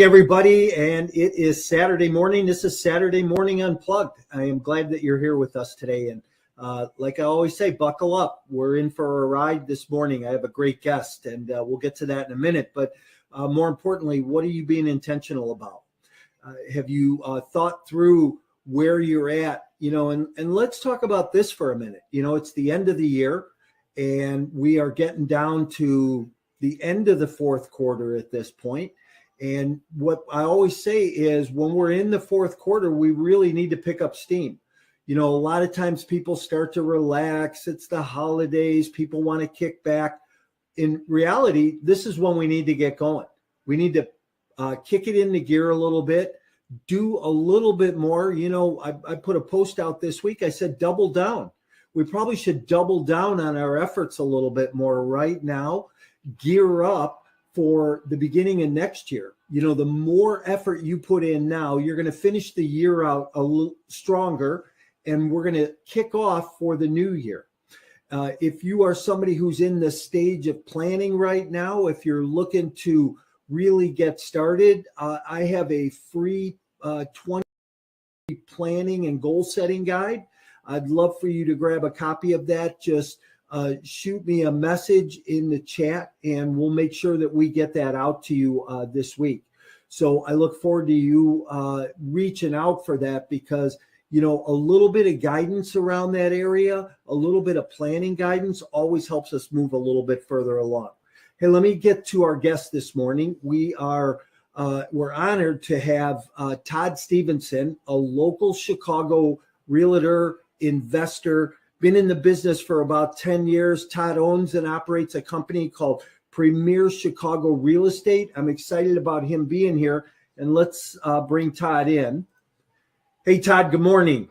Everybody, and it is Saturday morning. This is Saturday Morning Unplugged. I am glad that you're here with us today, and like I always say, buckle up. We're in for a ride this morning. I have a great guest, and we'll get to that in a minute, but more importantly, what are you being intentional about? Have you thought through where you're at? And let's talk about this for a minute. It's the end of the year, and we are getting down to the end of the fourth quarter at this point. And what I always say is when we're in the fourth quarter, we really need to pick up steam. A lot of times people start to relax. It's the holidays. People want to kick back. In reality, this is when we need to get going. We need to kick it into gear a little bit, do a little bit more. I put a post out this week. I said, double down. We probably should double down on our efforts a little bit more right now, gear up for the beginning of next year. The more effort you put in now, you're going to finish the year out a little stronger, and we're going to kick off for the new year. If you are somebody who's in the stage of planning right now, if you're looking to really get started, I have a free 20 planning and goal setting guide. I'd love for you to grab a copy of that. Just shoot me a message in the chat, and we'll make sure that we get that out to you this week. So I look forward to you reaching out for that, because a little bit of guidance around that area, a little bit of planning guidance always helps us move a little bit further along. Hey, let me get to our guest this morning. We're honored to have Todd Stevenson, a local Chicago realtor, investor, been in the business for about 10 years. Todd owns and operates a company called Premier Chicago Real Estate. I'm excited about him being here, and let's bring Todd in. Hey, Todd, good morning.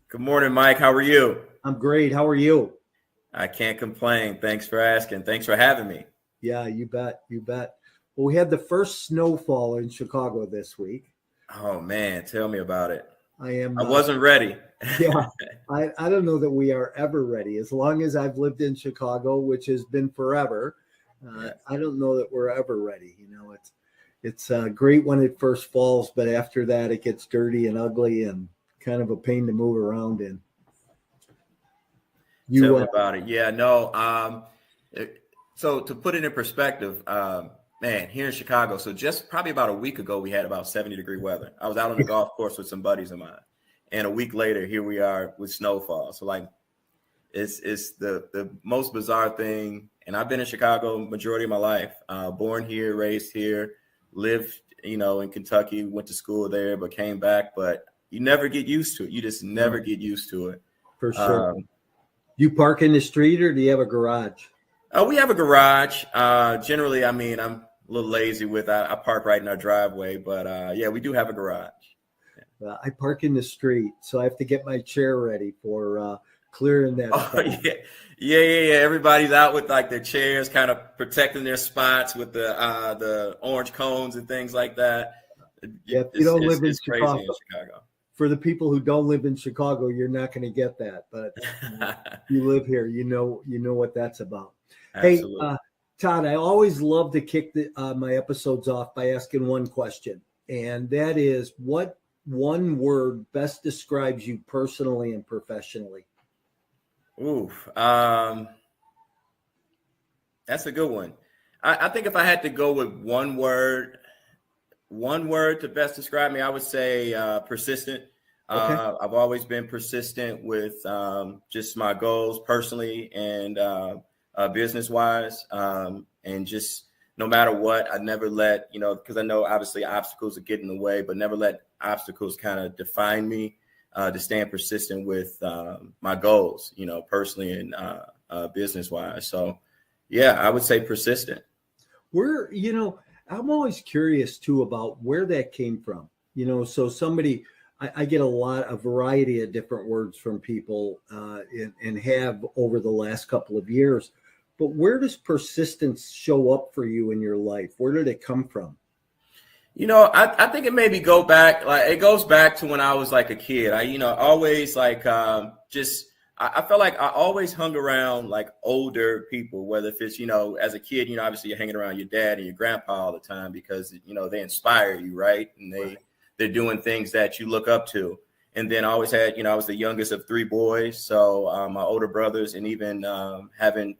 Good morning, Mike. How are you? I'm great. How are you? I can't complain. Thanks for asking. Thanks for having me. Yeah, you bet. You bet. Well, we had the first snowfall in Chicago this week. Oh, man. Tell me about it. I wasn't ready. Yeah, I don't know that we are ever ready. As long as I've lived in Chicago, which has been forever, I don't know that we're ever ready. It's great when it first falls, but after that, it gets dirty and ugly and kind of a pain to move around in. Tell me about it. Yeah, no. So to put it in perspective, man, here in Chicago, so just probably about a week ago, we had about 70-degree weather. I was out on the golf course with some buddies of mine, and a week later, here we are with snowfall. So it's the most bizarre thing. And I've been in Chicago majority of my life. Born here, raised here, lived, in Kentucky, went to school there, but came back. But you never get used to it. You just never get used to it. For sure. You park in the street, or do you have a garage? We have a garage. Generally, I'm a little lazy with I park right in our driveway, but yeah, we do have a garage. I park in the street, so I have to get my chair ready for clearing that. Oh, yeah. Everybody's out with their chairs, kind of protecting their spots with the orange cones and things like that. Yeah, if you don't live in Chicago. For the people who don't live in Chicago, you're not going to get that, but if you live here, you know what that's about. Absolutely. Hey, Todd, I always love to kick my episodes off by asking one question, and that is, what one word best describes you personally and professionally? Oof. That's a good one. I think if I had to go with one word to best describe me, I would say persistent. Okay. I've always been persistent with just my goals personally and business-wise, and just no matter what, I never let, because I know obviously obstacles are getting in the way, but never let obstacles kind of define me, to stand persistent with my goals, personally and business-wise. So, yeah, I would say persistent. I'm always curious, too, about where that came from. So somebody, I get a variety of different words from people and have over the last couple of years. But where does persistence show up for you in your life? Where did it come from? I think it maybe it goes back to when I was a kid. I always just I felt like I always hung around like older people, whether if it's, as a kid, obviously you're hanging around your dad and your grandpa all the time because, they inspire you, right? And they're doing things that you look up to. And then I always had, I was the youngest of three boys. So my older brothers, and even having,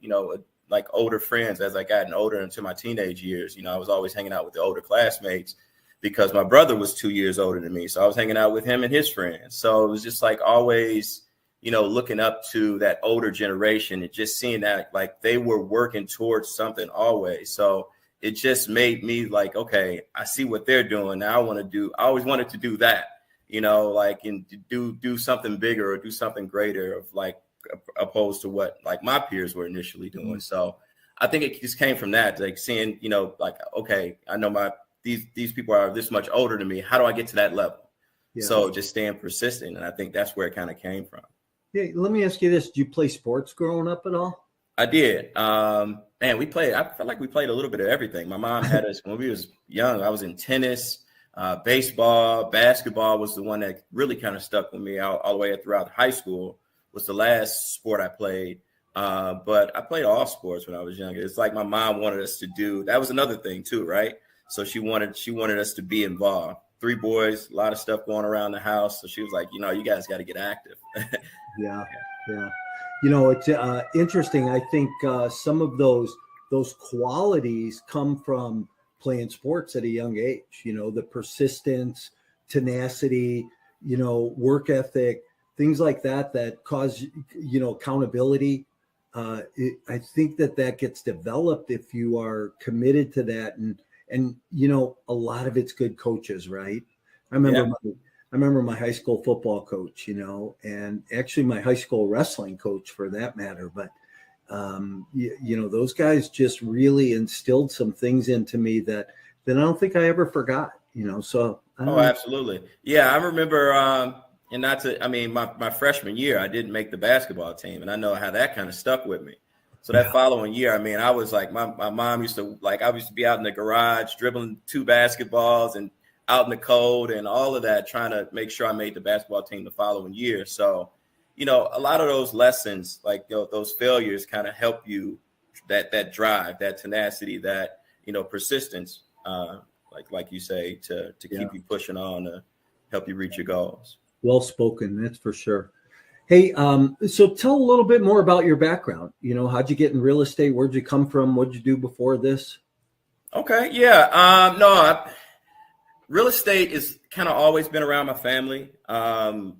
like older friends as I gotten older into my teenage years, I was always hanging out with the older classmates because my brother was 2 years older than me. So I was hanging out with him and his friends. So it was just like always, looking up to that older generation and just seeing that like they were working towards something always. So it just made me like, okay, I see what they're doing. Now I always wanted to do that, like, and do something bigger or do something greater of like, opposed to what like my peers were initially doing. Mm-hmm. So I think it just came from that, like seeing, like, okay, I know these people are this much older than me. How do I get to that level? Yeah. So just staying persistent. And I think that's where it kind of came from. Yeah, let me ask you this. Did you play sports growing up at all? I did. Man, I felt like we played a little bit of everything. My mom had us when we was young. I was in tennis, baseball, basketball was the one that really kind of stuck with me all the way throughout high school. Was the last sport I played. But I played all sports when I was younger. It's like my mom wanted us to do. That was another thing too, right? So she wanted us to be involved. 3 boys, a lot of stuff going around the house. So she was like, you guys got to get active. Yeah. It's interesting. I think some of those qualities come from playing sports at a young age. The persistence, tenacity, work ethic, things like that cause, accountability. I think that gets developed if you are committed to that. And a lot of it's good coaches, right? I remember my high school football coach, and actually my high school wrestling coach for that matter. But, those guys just really instilled some things into me that I don't think I ever forgot, so. Absolutely. Yeah. I remember, and my freshman year, I didn't make the basketball team, and I know how that kind of stuck with me. So that following year, I was like, my mom used to I used to be out in the garage dribbling 2 basketballs and out in the cold and all of that, trying to make sure I made the basketball team the following year. So, a lot of those lessons, like those failures kind of help you, that drive, that tenacity, that, persistence, like you say, to keep you pushing on, to help you reach your goals. Well spoken, that's for sure. Hey, so tell a little bit more about your background. How'd you get in real estate? Where'd you come from? What'd you do before this? Okay, yeah. Real estate is kind of always been around my family. From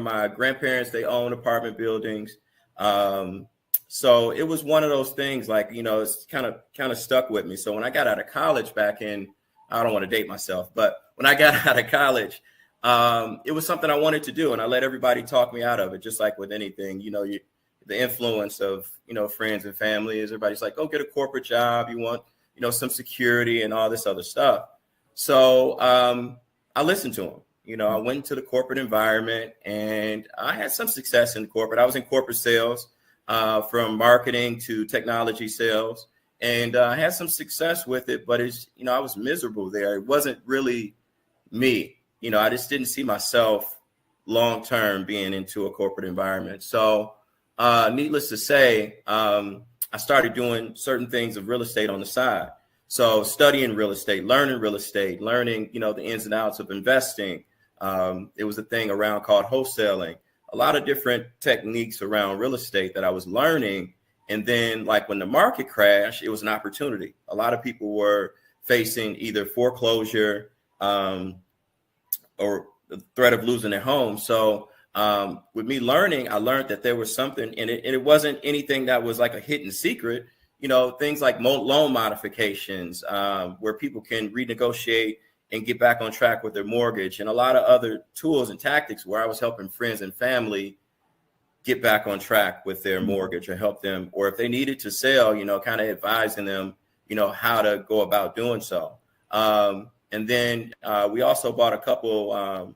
my grandparents, they own apartment buildings. So it was one of those things like, it's kind of stuck with me. So when I got out of college back in, I don't want to date myself, but when I got out of college, it was something I wanted to do, and I let everybody talk me out of it. Just like with anything, the influence of, friends and family is everybody's like, go get a corporate job. You want, some security and all this other stuff. So I listened to them. I went into the corporate environment, and I had some success in corporate. I was in corporate sales, from marketing to technology sales, and I had some success with it. But I was miserable there. It wasn't really me. I just didn't see myself long term being into a corporate environment. So needless to say, I started doing certain things of real estate on the side. So studying real estate, learning, the ins and outs of investing. It was a thing around called wholesaling, a lot of different techniques around real estate that I was learning. And then like when the market crashed, it was an opportunity. A lot of people were facing either foreclosure or the threat of losing their home. So with me learning, I learned that there was something in it, and it wasn't anything that was like a hidden secret. Things like loan modifications, where people can renegotiate and get back on track with their mortgage, and a lot of other tools and tactics where I was helping friends and family get back on track with their mortgage, or help them, or if they needed to sell, kind of advising them, how to go about doing so. And then we also bought a couple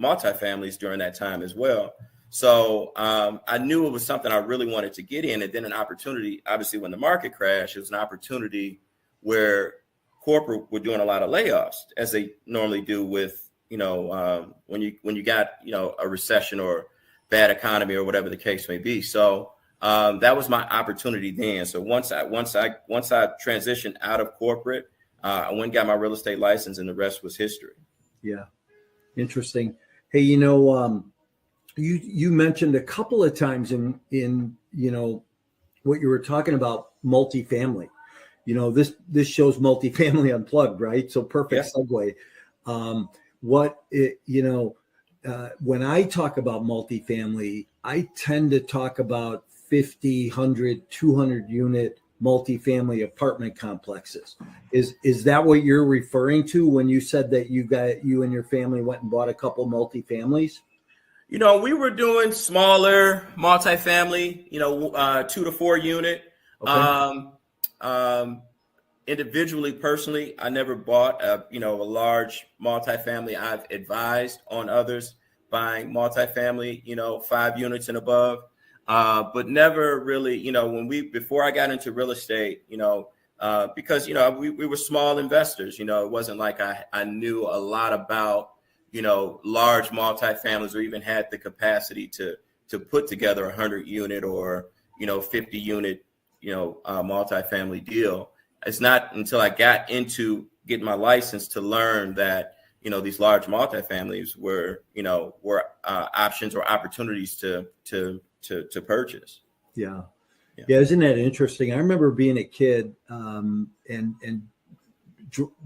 multifamilies during that time as well. So I knew it was something I really wanted to get in. And then an opportunity, obviously, when the market crashed, it was an opportunity where corporate were doing a lot of layoffs, as they normally do with, when you got, a recession or bad economy or whatever the case may be. So that was my opportunity then. So once I transitioned out of corporate, I went and got my real estate license, and the rest was history. Yeah. Interesting. Hey, you mentioned a couple of times in what you were talking about, multifamily. This show's Multifamily Unplugged, right? So perfect segue. When I talk about multifamily, I tend to talk about 50, 100, 200 unit multifamily apartment complexes. Is that what you're referring to when you said that you and your family went and bought a couple multifamilies? We were doing smaller multifamily, 2 to 4 unit. Okay. Individually, personally, I never bought a large multifamily. I've advised on others buying multifamily, 5 units and above, but never really, before I got into real estate, because, we were small investors, it wasn't like I knew a lot about, large multifamilies or even had the capacity to put together 100 unit or, 50 unit, multifamily deal. It's not until I got into getting my license to learn that, these large multifamilies were options or opportunities to purchase. Yeah. Isn't that interesting? I remember being a kid and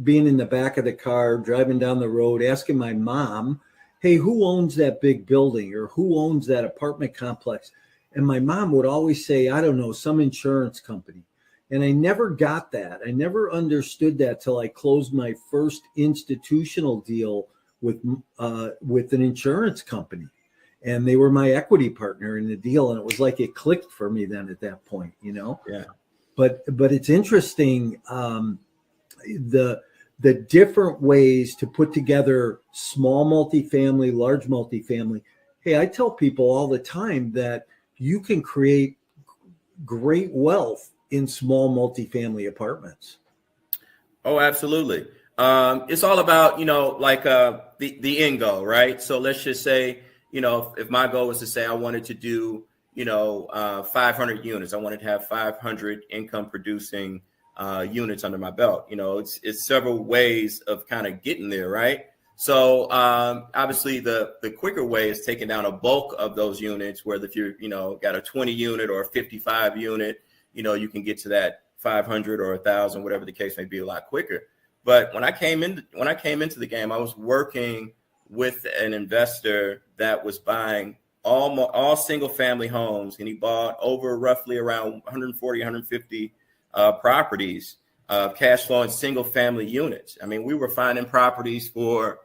being in the back of the car, driving down the road, asking my mom, hey, who owns that big building or who owns that apartment complex? And my mom would always say, I don't know, some insurance company. And I never got that. I never understood that till I closed my first institutional deal with an insurance company. And they were my equity partner in the deal. And it was like it clicked for me then at that point, Yeah. But it's interesting, the different ways to put together small multifamily, large multifamily. Hey, I tell people all the time that you can create great wealth in small multifamily apartments. Oh, absolutely. It's all about, the end goal, right? So let's just say, if my goal was to say I wanted to do, 500 units, I wanted to have 500 income producing units under my belt. It's several ways of kind of getting there, right? So obviously the quicker way is taking down a bulk of those units, whether if you're, got a 20 unit or a 55 unit, you can get to that 500 or 1,000, whatever the case may be, a lot quicker. But when I came into the game, I was working with an investor that was buying all single family homes, and he bought over roughly around 140, 150 properties, cash flowing single family units. I mean, we were finding properties for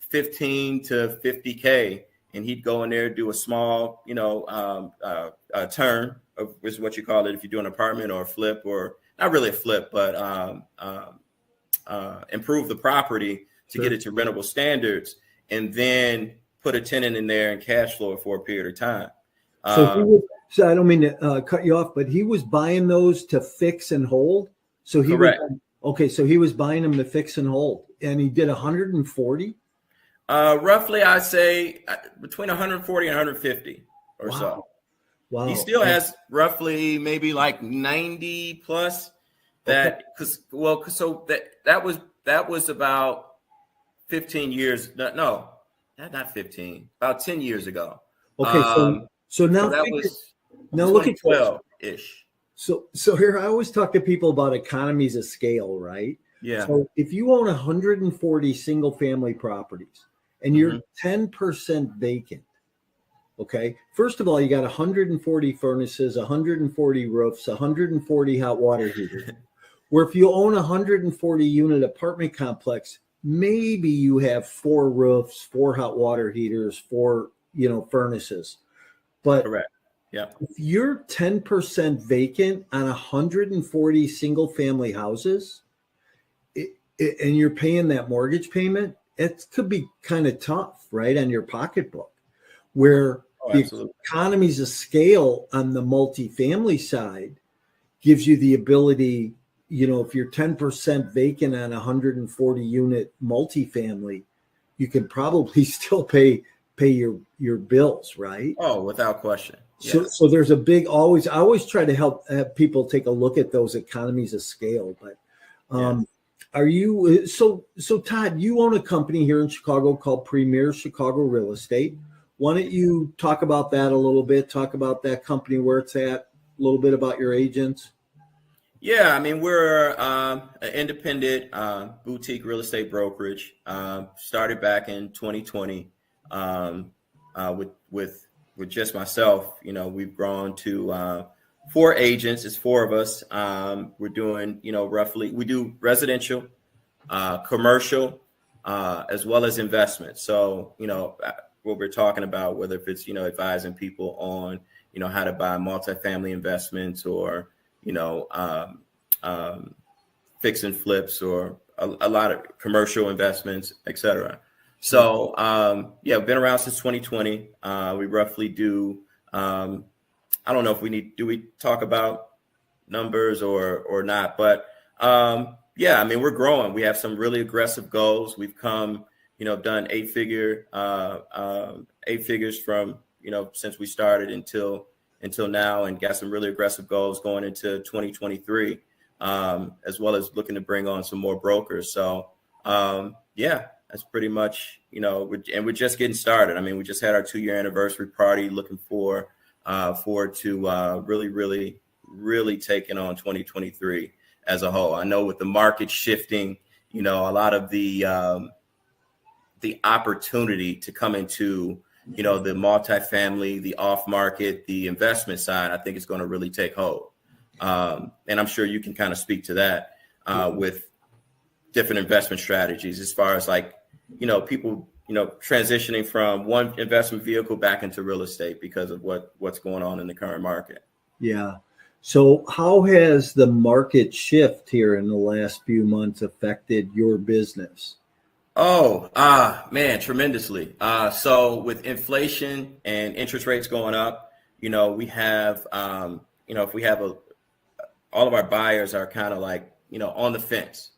15 to 50K, and he'd go in there, do a small, turn of is what you call it if you do an apartment or a flip, or not really a flip, but improve the property to get it to rentable standards, and then put a tenant in there and cash flow it for a period of time. So I don't mean to cut you off, but he was buying those to fix and hold. So he correct. So he was buying them to fix and hold, and he did 140. Roughly, I'd say between 140 and 150 or so. Wow. He still has roughly maybe like 90 plus that that was about 15 years. No, not 15, about 10 years ago. Okay. So now that was look at 12-ish. So here, I always talk to people about economies of scale, right? Yeah. So if you own 140 single family properties and you're 10% vacant, okay, first of all, you got 140 furnaces, 140 roofs, 140 hot water heaters. Where if you own a 140 unit apartment complex, maybe you have 4 roofs, 4 hot water heaters, 4, furnaces. But correct. Yeah. If you're 10% vacant on 140 single family houses, and you're paying that mortgage payment, it could be kind of tough, right, on your pocketbook. Where the economies of scale on the multifamily side gives you the ability, if you're 10% vacant on 140 unit multifamily, you can probably still pay pay your bills, right? Oh, without question. So, Yes. so there's a big I always try to have people take a look at those economies of scale. But Yeah. are you so Todd? You own a company here in Chicago called Premier Chicago Real Estate. Why don't you talk about that a little bit? Talk about that company, where it's at, a little bit about your agents. Yeah, I mean, we're an independent boutique real estate brokerage. Started back in 2020 with just myself. We've grown to 4 agents. It's 4 of us. We're doing, roughly, we do residential, commercial, as well as investment. So, what we're talking about, whether if it's, advising people on, how to buy multifamily investments, or fix and flips, or a lot of commercial investments, et cetera. So, yeah, we've been around since 2020. We roughly do, I don't know if do we talk about numbers or not, but yeah, I mean, we're growing. We have some really aggressive goals. We've done 8 figures from, since we started until now, and got some really aggressive goals going into 2023, as well as looking to bring on some more brokers. So, yeah, that's pretty much, we're just getting started. I mean, we just had our 2-year anniversary party, looking forward to really taking on 2023 as a whole. I know with the market shifting, a lot of the opportunity to come into, the multifamily, the off market, the investment side, I think it's going to really take hold. And I'm sure you can kind of speak to that with different investment strategies, as far as like, people, transitioning from one investment vehicle back into real estate because of what's going on in the current market. Yeah. So how has the market shift here in the last few months affected your business? Oh, tremendously. So with inflation and interest rates going up, we have, if we have all of our buyers are kind of like, on the fence.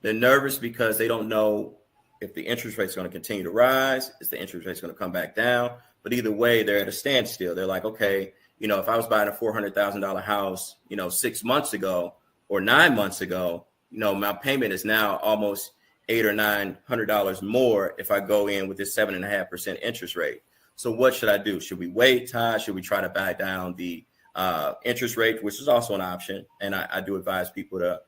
They're nervous because they don't know if the interest rate is going to continue to rise, is the interest rate going to come back down? But either way, they're at a standstill. They're like, okay, if I was buying a $400,000 house, 6 months ago or 9 months ago, my payment is now almost $800 or $900 more if I go in with this 7.5% interest rate. So what should I do? Should we wait, Todd? Should we try to buy down the interest rate, which is also an option? And I do advise people to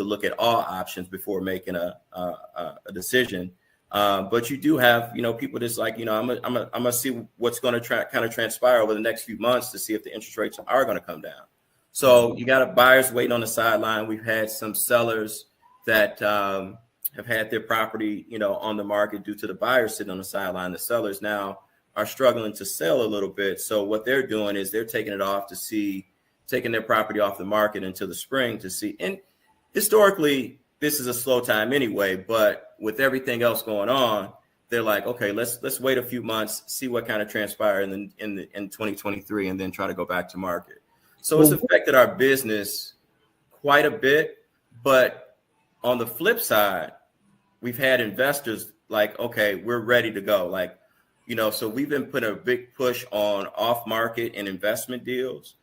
look at all options before making a decision. But you do have, people that's like, I'm gonna see what's going to kind of transpire over the next few months to see if the interest rates are going to come down. So you got buyers waiting on the sideline. We've had some sellers that have had their property, on the market due to the buyers sitting on the sideline. The sellers now are struggling to sell a little bit. So what they're doing is they're taking their property off the market until the spring to see. And historically, this is a slow time anyway, but with everything else going on, they're like, okay, let's wait a few months, see what kind of transpire in 2023, and then try to go back to market. So it's affected our business quite a bit. But on the flip side, we've had investors like, okay, we're ready to go. Like, so we've been putting a big push on off market and investment deals.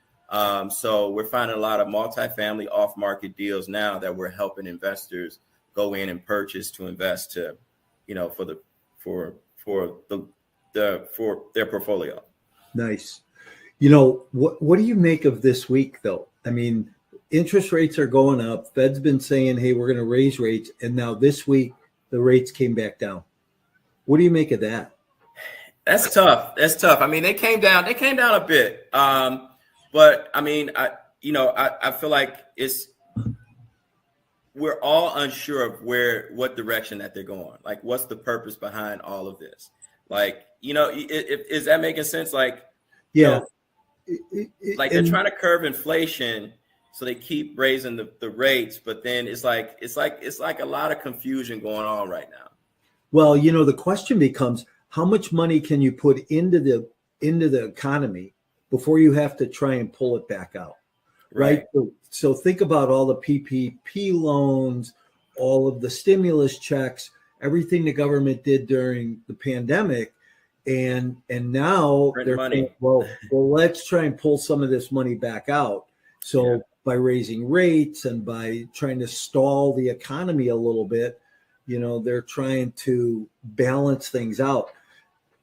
So we're finding a lot of multifamily off-market deals now that we're helping investors go in and purchase to invest to, for their portfolio. Nice. What do you make of this week though? I mean, interest rates are going up. Fed's been saying, hey, we're going to raise rates. And now this week, the rates came back down. What do you make of that? That's tough. I mean, they came down a bit. But I mean, I feel like we're all unsure of what direction that they're going. Like, what's the purpose behind all of this? Like, is that making sense? Like, yeah, they're trying to curb inflation, so they keep raising the rates. But then it's like a lot of confusion going on right now. Well, the question becomes, how much money can you put into the economy before you have to try and pull it back out, right? So think about all the PPP loans, all of the stimulus checks, everything the government did during the pandemic. And now Print they're money. saying, well, let's try and pull some of this money back out. So by raising rates and by trying to stall the economy a little bit, they're trying to balance things out.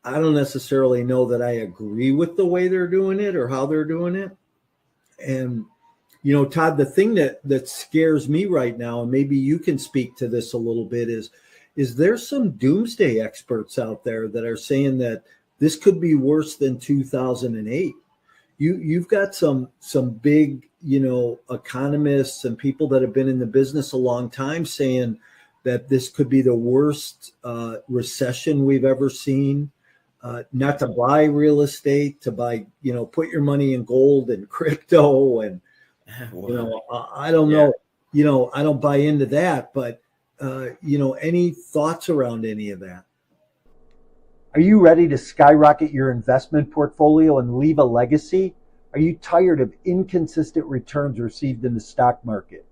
I don't necessarily know that I agree with the way they're doing it or how they're doing it. And, Todd, the thing that scares me right now, and maybe you can speak to this a little bit, is there's some doomsday experts out there that are saying that this could be worse than 2008. You've got some big, economists and people that have been in the business a long time saying that this could be the worst recession we've ever seen. Not to buy real estate, to buy, put your money in gold and crypto. And, I don't know, I don't buy into that, but any thoughts around any of that? Are you ready to skyrocket your investment portfolio and leave a legacy? Are you tired of inconsistent returns received in the stock market?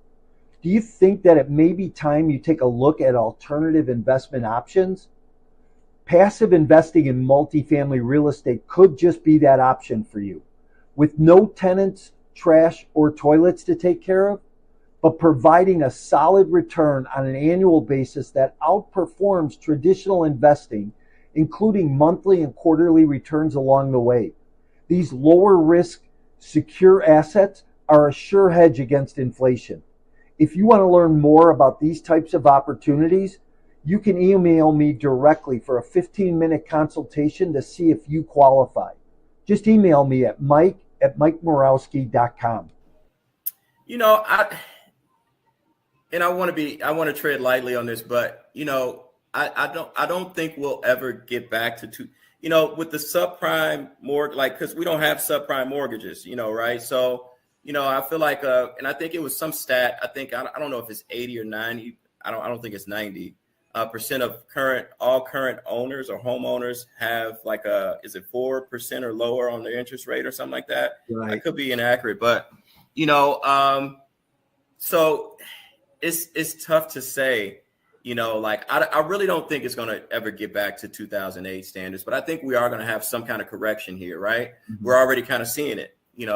Do you think that it may be time you take a look at alternative investment options? Passive investing in multifamily real estate could just be that option for you. With no tenants, trash, or toilets to take care of, but providing a solid return on an annual basis that outperforms traditional investing, including monthly and quarterly returns along the way. These lower risk, secure assets are a sure hedge against inflation. If you want to learn more about these types of opportunities, you can email me directly for a 15-minute consultation to see if you qualify. Just email me at mike@mikemorowski.com. I want to tread lightly on this, but I don't think we'll ever get back to with the subprime mortgage, because we don't have subprime mortgages, right? So, I feel like, and I think it was some stat, I don't know if it's 80 or 90. I don't think it's 90% of all current owners or homeowners have is it 4% or lower on their interest rate or something like that? Right. I could be inaccurate, but, so it's tough to say, I really don't think it's going to ever get back to 2008 standards, but I think we are going to have some kind of correction here, right? Mm-hmm. We're already kind of seeing it, in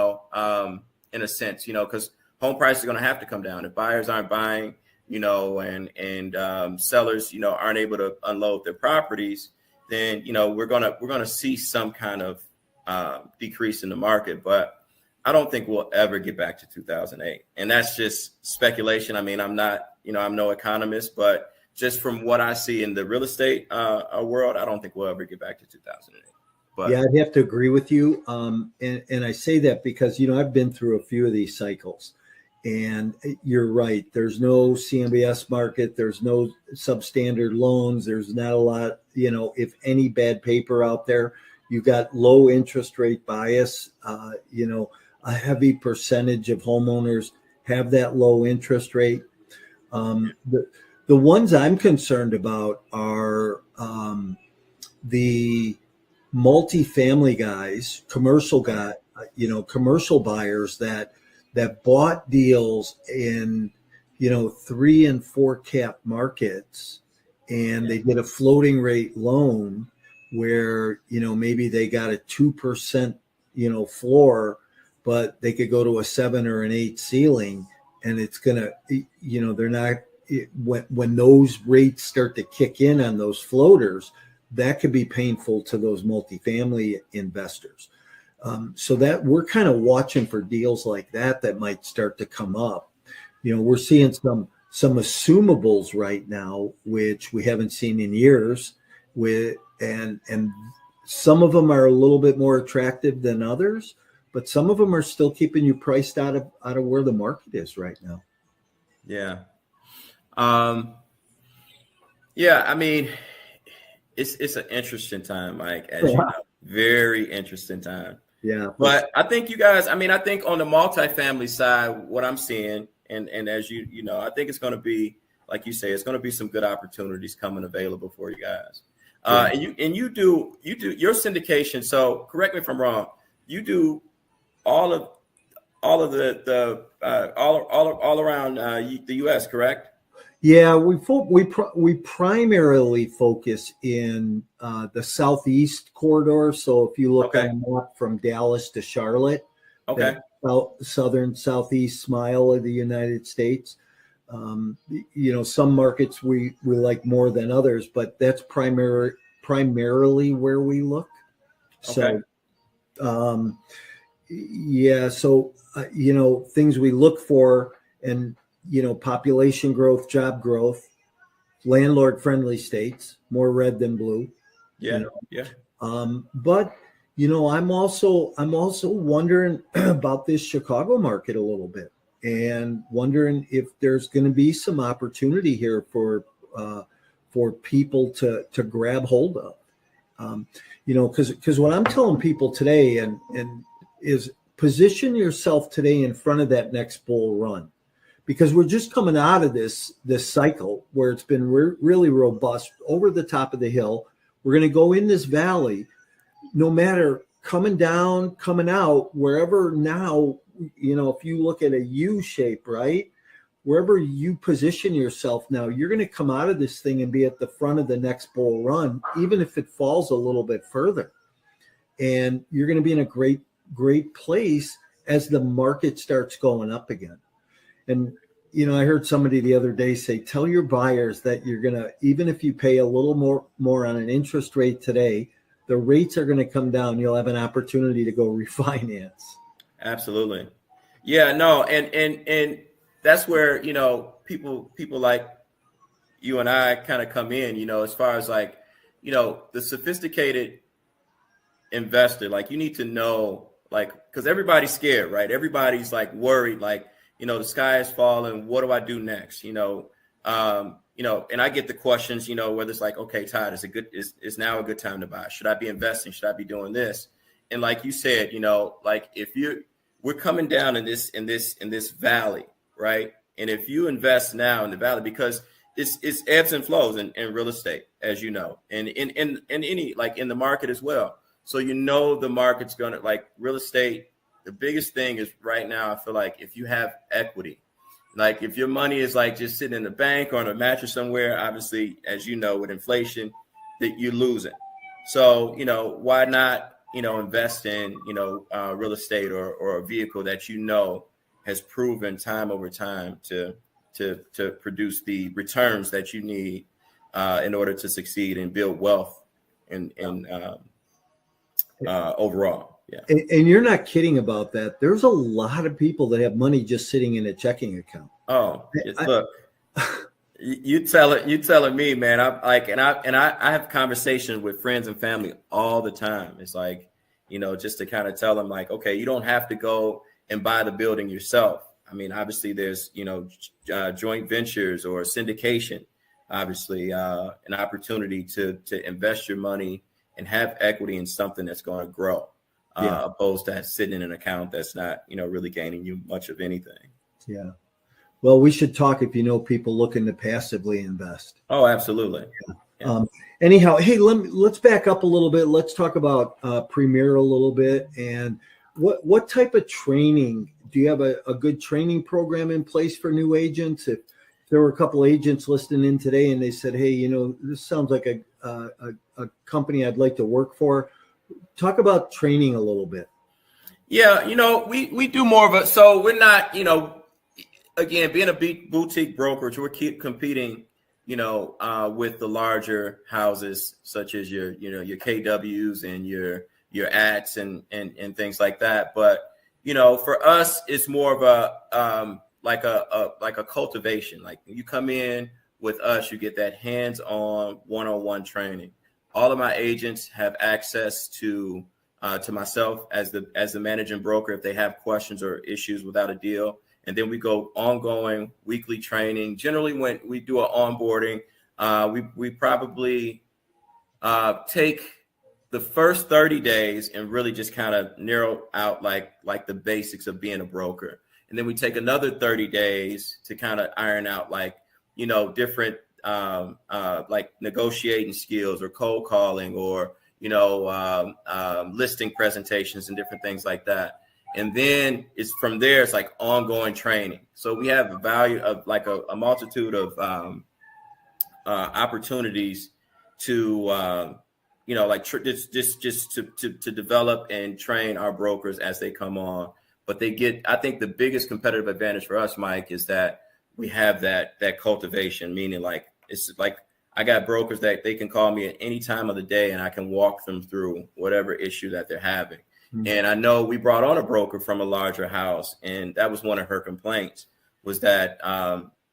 a sense, because home prices are going to have to come down. If buyers aren't buying, and sellers, aren't able to unload their properties, then, we're going to see some kind of decrease in the market, but I don't think we'll ever get back to 2008. And that's just speculation. I mean, I'm no economist, but just from what I see in the real estate world, I don't think we'll ever get back to 2008. But yeah, I'd have to agree with you. And I say that because, I've been through a few of these cycles, and you're right. There's no CMBS market. There's no substandard loans. There's not a lot, if any, bad paper out there. You've got low interest rate bias, a heavy percentage of homeowners have that low interest rate. The ones I'm concerned about are the multifamily guys, commercial buyers that bought deals in 3 and 4 cap markets, and they did a floating rate loan where maybe they got a 2% floor, but they could go to a 7 or an 8 ceiling, and it's gonna, they're not. When those rates start to kick in on those floaters, that could be painful to those multifamily investors. So that we're kind of watching for deals like that might start to come up. We're seeing some assumables right now, which we haven't seen in years. And some of them are a little bit more attractive than others, but some of them are still keeping you priced out of where the market is right now. Yeah. I mean, it's an interesting time, Mike, as you know, very interesting time. Yeah. But I think you guys, I think on the multifamily side, what I'm seeing, and as I think it's going to be, like you say, it's going to be some good opportunities coming available for you guys. And you do your syndication. So correct me if I'm wrong. You do all around the U.S., correct? Yeah, we primarily focus in the southeast corridor. So if you look on Okay. a map from Dallas to Charlotte, that Okay. southern southeast smile of the United States. Some markets we like more than others, but that's primarily where we look. Okay. So um, yeah, so things we look for, and population growth, job growth, landlord friendly states, more red than blue. you Yeah. know Yeah. but I'm also wondering about this Chicago market a little bit, and wondering if there's going to be some opportunity here for people to grab hold of. Because what I'm telling people today, and is position yourself today in front of that next bull run, because we're just coming out of this cycle where it's been really robust over the top of the hill. We're going to go in this valley, no matter coming down, coming out, wherever. Now, if you look at a U shape, right, wherever you position yourself now, you're going to come out of this thing and be at the front of the next bull run, even if it falls a little bit further. And you're going to be in a great place as the market starts going up again. And I heard somebody the other day say, tell your buyers that you're going to, even if you pay a little more on an interest rate today, the rates are going to come down. You'll have an opportunity to go refinance. Absolutely. Yeah, no, and that's where, people like you and I kind of come in, as far as like, the sophisticated investor. Like, you need to know, like, because everybody's scared, right? Everybody's like worried, like, the sky is falling. What do I do next? And I get the questions, whether it's like, okay, Todd, is now a good time to buy? Should I be investing? Should I be doing this? And like you said, like we're coming down in this valley, right? And if you invest now in the valley, because it's ebbs and flows in real estate, as you know, and in any, like in the market as well. So the market's gonna, like real estate. The biggest thing is right now, I feel like if you have equity, like if your money is like just sitting in the bank or on a mattress somewhere, obviously, as you know, with inflation, that you're losing. So, why not, invest in, real estate or a vehicle that has proven time over time to produce the returns that you need in order to succeed and build wealth and overall. Yeah. And you're not kidding about that. There's a lot of people that have money just sitting in a checking account. Oh, look, you telling me, man. I'm like, and I have conversations with friends and family all the time. It's like, just to kind of tell them, like, okay, you don't have to go and buy the building yourself. I mean, obviously, there's joint ventures or syndication. Obviously, an opportunity to invest your money and have equity in something that's going to grow, opposed to sitting in an account that's not, really gaining you much of anything. Yeah. Well, we should talk if people looking to passively invest. Oh, absolutely. Yeah. Anyhow, hey, let's back up a little bit. Let's talk about Premier a little bit. And what type of training do you have? A good training program in place for new agents? If there were a couple agents listening in today and they said, hey, this sounds like a company I'd like to work for. Talk about training a little bit. Yeah, we do more of it. So we're not, again, being a boutique brokerage, we're competing, with the larger houses such as your KWs and your ATs and things like that. But, for us, it's more of a like a cultivation. Like you come in with us, you get that hands-on one-on-one training. All of my agents have access to myself as the managing broker if they have questions or issues without a deal. And then we go ongoing weekly training. Generally, when we do an onboarding, we probably take the first 30 days and really just kind of narrow out like the basics of being a broker. And then we take another 30 days to kind of iron out different like negotiating skills or cold calling or listing presentations and different things like that. And then it's from there, it's like ongoing training. So we have a value of like a multitude of opportunities to, like just to develop and train our brokers as they come on. But I think the biggest competitive advantage for us, Mike, is that we have that cultivation, meaning like, it's like I got brokers that they can call me at any time of the day and I can walk them through whatever issue that they're having. Mm-hmm. And I know we brought on a broker from a larger house, and that was one of her complaints, was that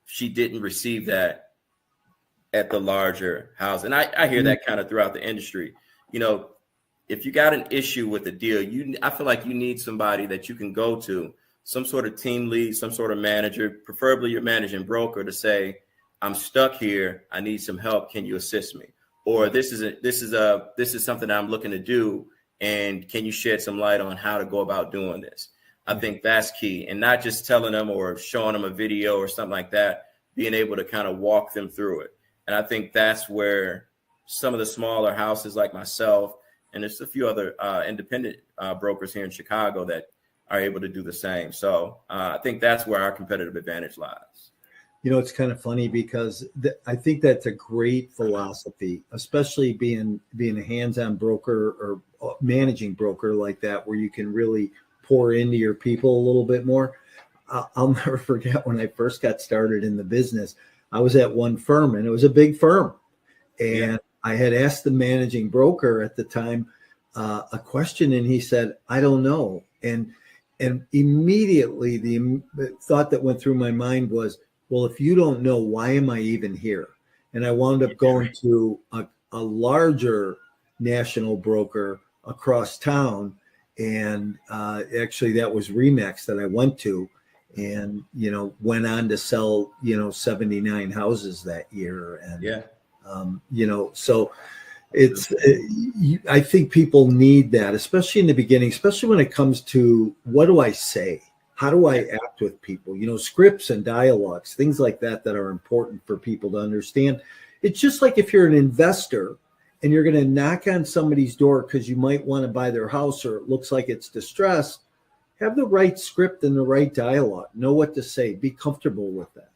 she didn't receive that at the larger house. And I hear that kind of throughout the industry. If you got an issue with a deal, I feel like you need somebody that you can go to, some sort of team lead, some sort of manager, preferably your managing broker, to say, I'm stuck here. I need some help. Can you assist me? Or this is something I'm looking to do, and can you shed some light on how to go about doing this? I think that's key, and not just telling them or showing them a video or something like that, being able to kind of walk them through it. And I think that's where some of the smaller houses like myself, and there's a few other independent brokers here in Chicago that are able to do the same. So I think that's where our competitive advantage lies. It's kind of funny because I think that's a great philosophy, especially being a hands-on broker or managing broker like that, where you can really pour into your people a little bit more. I'll never forget when I first got started in the business. I was at one firm, and it was a big firm. And I had asked the managing broker at the time a question, and he said, I don't know. And immediately the thought that went through my mind was, well, if you don't know, why am I even here? And I wound up going to a larger national broker across town. And actually, that was Remax that I went to, and, went on to sell, 79 houses that year. And, so I think people need that, especially in the beginning, especially when it comes to, what do I say? How do I act with people? Scripts and dialogues, things like that are important for people to understand. It's just like if you're an investor and you're going to knock on somebody's door because you might want to buy their house, or it looks like it's distressed. Have the right script and the right dialogue. Know what to say. Be comfortable with that.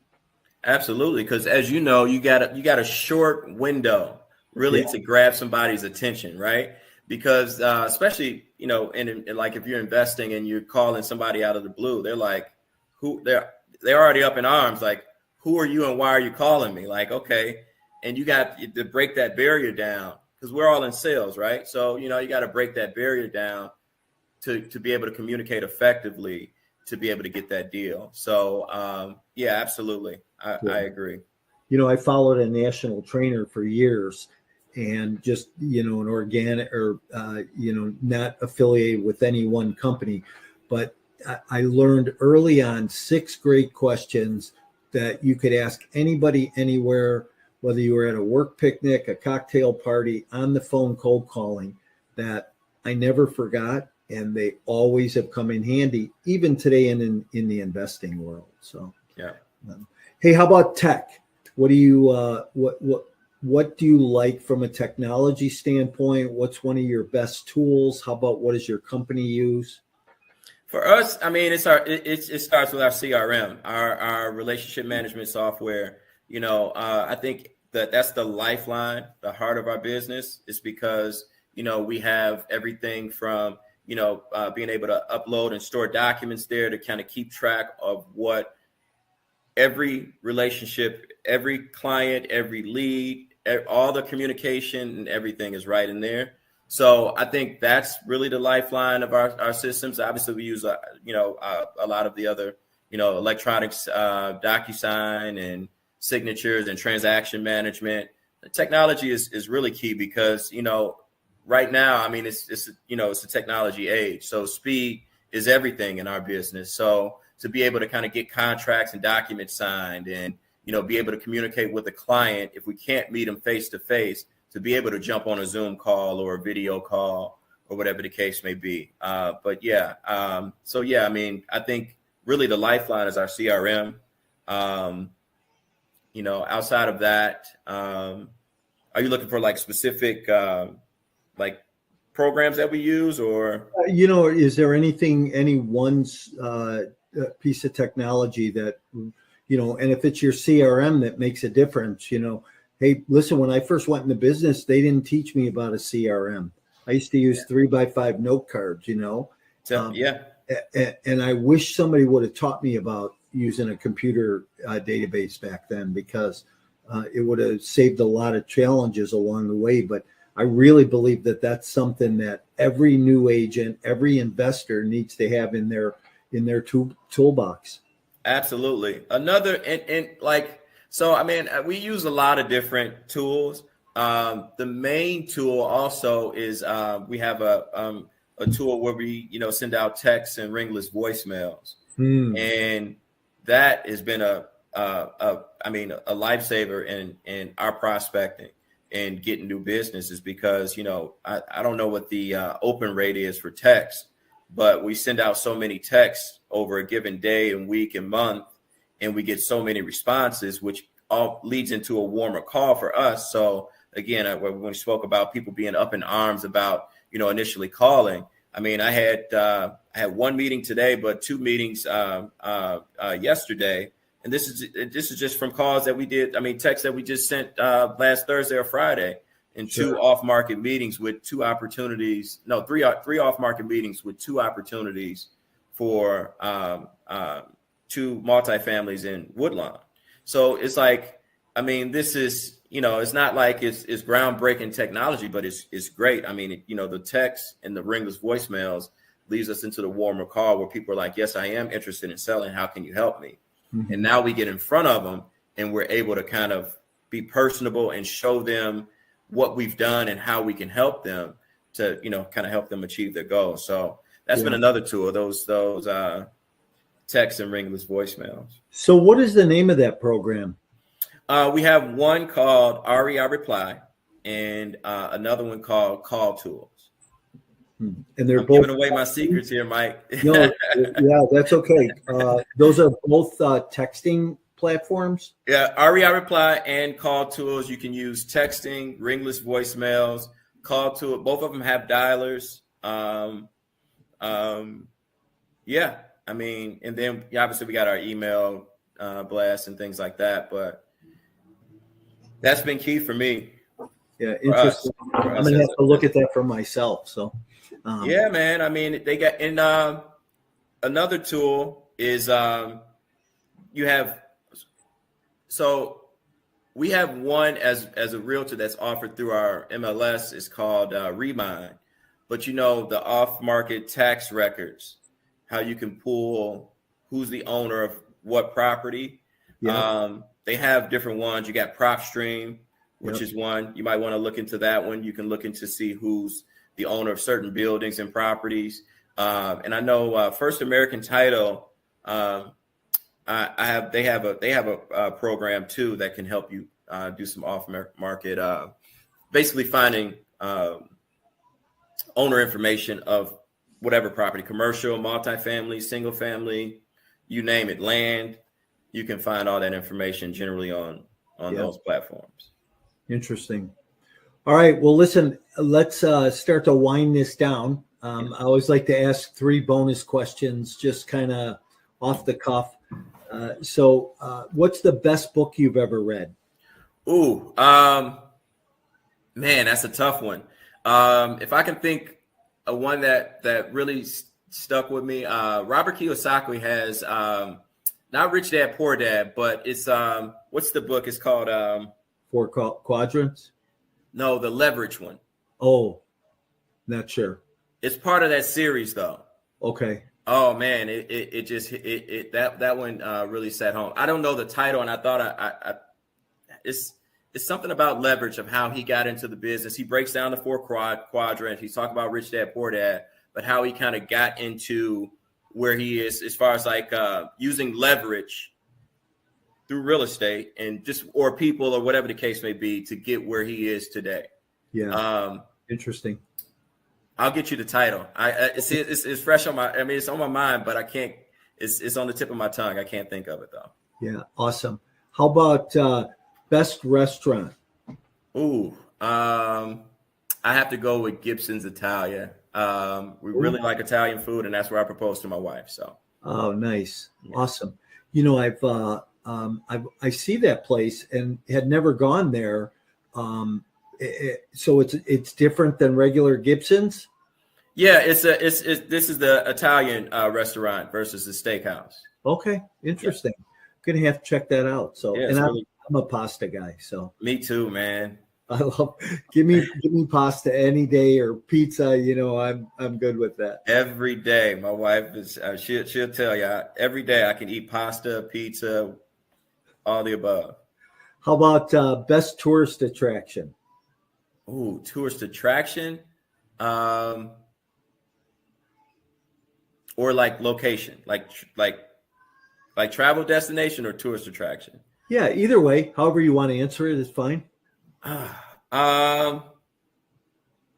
Absolutely, because as you know, you got a short window really to grab somebody's attention, right? Because especially, in like if you're investing and you're calling somebody out of the blue, they're like, they're already up in arms, like, who are you and why are you calling me? Like, okay. And you got to break that barrier down, because we're all in sales, right? So, you got to break that barrier down to be able to communicate effectively, to be able to get that deal. So, absolutely. I agree. I followed a national trainer for years, and just, an organic or, not affiliated with any one company. But I learned early on 6 great questions that you could ask anybody, anywhere, whether you were at a work picnic, a cocktail party, on the phone cold calling, that I never forgot. And they always have come in handy, even today in the investing world. So, hey, how about tech? What do you, what do you like from a technology standpoint? What's one of your best tools? How about, what does your company use? For us, I mean, it starts with our CRM, our relationship management software. I think that's the lifeline, the heart of our business, is because, we have everything from, being able to upload and store documents there to kind of keep track of what every relationship, every client, every lead, all the communication and everything is right in there. So I think that's really the lifeline of our systems. Obviously, we use, a lot of the other, electronics, DocuSign and signatures and transaction management. The technology is really key because, right now, I mean, it's a technology age. So speed is everything in our business. So to be able to kind of get contracts and documents signed and, be able to communicate with the client, if we can't meet them face to face, to be able to jump on a Zoom call or a video call or whatever the case may be. I mean, I think really the lifeline is our CRM. Outside of that, are you looking for like specific, like programs that we use, or is there any one piece of technology that and if it's your CRM that makes a difference? Hey, listen, when I first went into business, they didn't teach me about a CRM. I used to use 3x5 note cards, and I wish somebody would have taught me about using a computer database back then, because it would have saved a lot of challenges along the way. But I really believe that that's something that every new agent, every investor needs to have in their toolbox. Absolutely. We use a lot of different tools. The main tool also is we have a tool where we send out texts and ringless voicemails, and that has been a lifesaver in our prospecting and getting new businesses, because I don't know what the open rate is for text, but we send out so many texts over a given day and week and month, and we get so many responses, which all leads into a warmer call for us. So again, when we spoke about people being up in arms about initially calling, I had one meeting today, but 2 meetings yesterday. And this is just from calls that we did. Texts that we just sent last Thursday or Friday, and 2 off-market meetings with 2 opportunities. No, 3 off-market meetings with 2 opportunities for 2 multifamilies in Woodlawn. So it's like, this is, it's not like it's groundbreaking technology, but it's great. The text and the ringless voicemails leads us into the warmer call where people are like, yes, I am interested in selling. How can you help me? Mm-hmm. And now we get in front of them and we're able to kind of be personable and show them what we've done and how we can help them to, kind of help them achieve their goals. So that's been another tool, those text and ringless voicemails. So what is the name of that program? We have one called REI Reply and another one called Call Tools. And they're I'm both giving away my secrets here, Mike. No, yeah, that's okay. Those are both texting platforms. Yeah, REI Reply and Call Tools. You can use texting, ringless voicemails, Call Tool. Both of them have dialers. And then obviously we got our email blast and things like that. But that's been key for me. Yeah, interesting. I'm gonna have to look at that for myself. So. Yeah, man. They got in another tool is we have one as a realtor that's offered through our MLS. It's called Remind. But the off-market tax records, how you can pull who's the owner of what property. Yeah. They have different ones. You got PropStream, which is one. You might want to look into that one. You can look into see who's the owner of certain buildings and properties. And I know First American Title, they have a program too that can help you do some off market, basically finding owner information of whatever property, commercial, multifamily, single family, you name it, land. You can find all that information generally on those platforms. Interesting. All right. Well, listen, let's start to wind this down. I always like to ask 3 bonus questions, just kind of off the cuff. So what's the best book you've ever read? Ooh, man, that's a tough one. If I can think of one that really stuck with me, Robert Kiyosaki has not Rich Dad, Poor Dad, but it's what's the book? It's called 4 Quadrants. No, the leverage one. Oh, not sure. It's part of that series, though. Okay. Oh man, that one really sat home. I don't know the title, and I thought it's something about leverage of how he got into the business. He breaks down the 4 quadrants. He's talking about Rich Dad, Poor Dad, but how he kind of got into where he is as far as like using leverage through real estate and just or people or whatever the case may be to get where he is today. Yeah. Interesting. I'll get you the title. It's fresh on it's on my mind, but I can't. It's on the tip of my tongue. I can't think of it though. Yeah, awesome. How about best restaurant? Ooh, I have to go with Gibson's Italia. We really like Italian food, and that's where I proposed to my wife. So. Oh, nice. Yeah. Awesome. You know, I see that place and had never gone there. So it's different than regular Gibson's. Yeah, this is the Italian restaurant versus the steakhouse. Okay, interesting. Yeah. Gonna have to check that out. So, yeah, and I'm a pasta guy. So me too, man. I love give me pasta any day or pizza. You know, I'm good with that. Every day, my wife is she'll tell you every day I can eat pasta, pizza, all the above. How about best tourist attraction? Ooh, tourist attraction, or like location, like travel destination or tourist attraction. Yeah, either way, however you want to answer it is fine. Now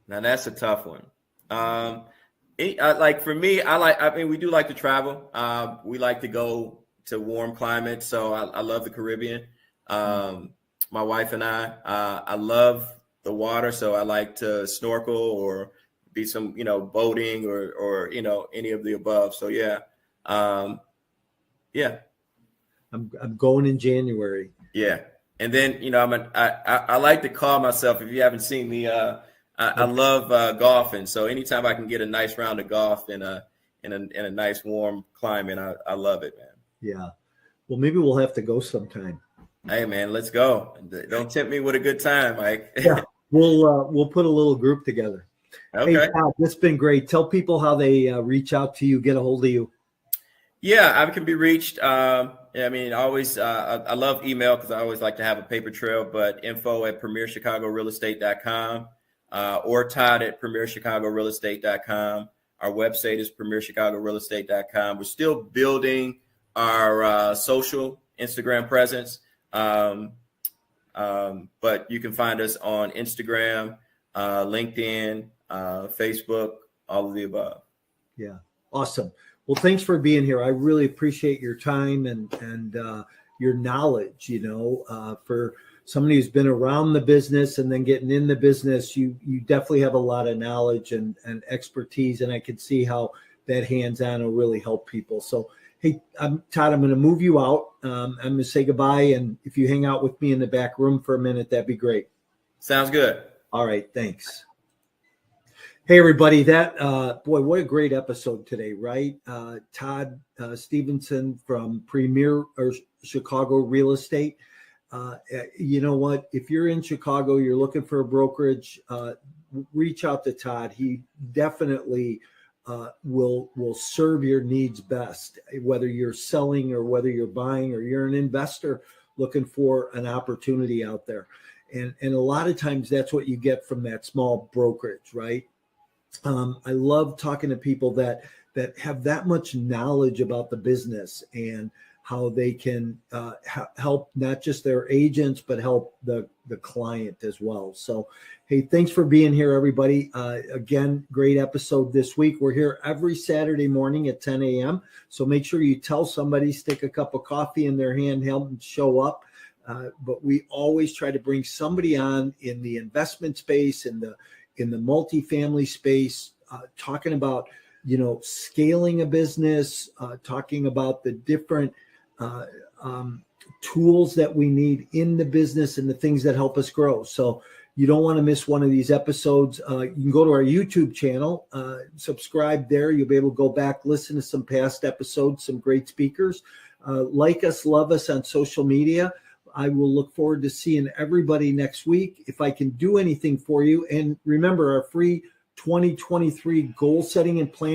that's a tough one. Like for me, I mean, we do like to travel. We like to go to warm climates. So I love the Caribbean. My wife and I love the water. So I like to snorkel or be some, boating or, any of the above. So yeah. Yeah. I'm going in January. Yeah. And then, I like to call myself, if you haven't seen me, I love golfing. So anytime I can get a nice round of golf in a nice warm climate, I love it, man. Yeah. Well, maybe we'll have to go sometime. Hey, man, let's go. Don't tempt me with a good time, Mike. Yeah. We'll put a little group together. Okay. Hey, Todd, this has been great. Tell people how they reach out to you, get a hold of you. Yeah, I can be reached. I mean, always, I love email because I always like to have a paper trail, but info@premierchicagorealestate.com or Todd@premierchicagorealestate.com. Our website is premierchicagorealestate.com. We're still building our social Instagram presence, but you can find us on Instagram, LinkedIn, Facebook, all of the above. Yeah, awesome. Well, thanks for being here. I really appreciate your time and your knowledge. For somebody who's been around the business and then getting in the business, you definitely have a lot of knowledge and expertise, and I can see how that hands-on will really help people. So, hey, Todd, I'm going to move you out. I'm going to say goodbye, and if you hang out with me in the back room for a minute, that'd be great. Sounds good. All right, thanks. Hey, everybody, boy, what a great episode today, right? Todd Stevenson from Premier Chicago Real Estate. You know what? If you're in Chicago, you're looking for a brokerage, reach out to Todd. He definitely will serve your needs best, whether you're selling or whether you're buying or you're an investor looking for an opportunity out there. And a lot of times that's what you get from that small brokerage, right? I love talking to people that have that much knowledge about the business and how they can help not just their agents, but help the client as well. So, hey, thanks for being here, everybody. Again, great episode this week. We're here every Saturday morning at 10 a.m. So make sure you tell somebody, stick a cup of coffee in their hand, help them show up. But we always try to bring somebody on in the investment space, in the multifamily space, talking about, scaling a business, talking about the different tools that we need in the business and the things that help us grow. So you don't want to miss one of these episodes. You can go to our YouTube channel, subscribe there. You'll be able to go back, listen to some past episodes, some great speakers. Like us, love us on social media. I will look forward to seeing everybody next week. If I can do anything for you, and remember our free 2023 goal setting and plan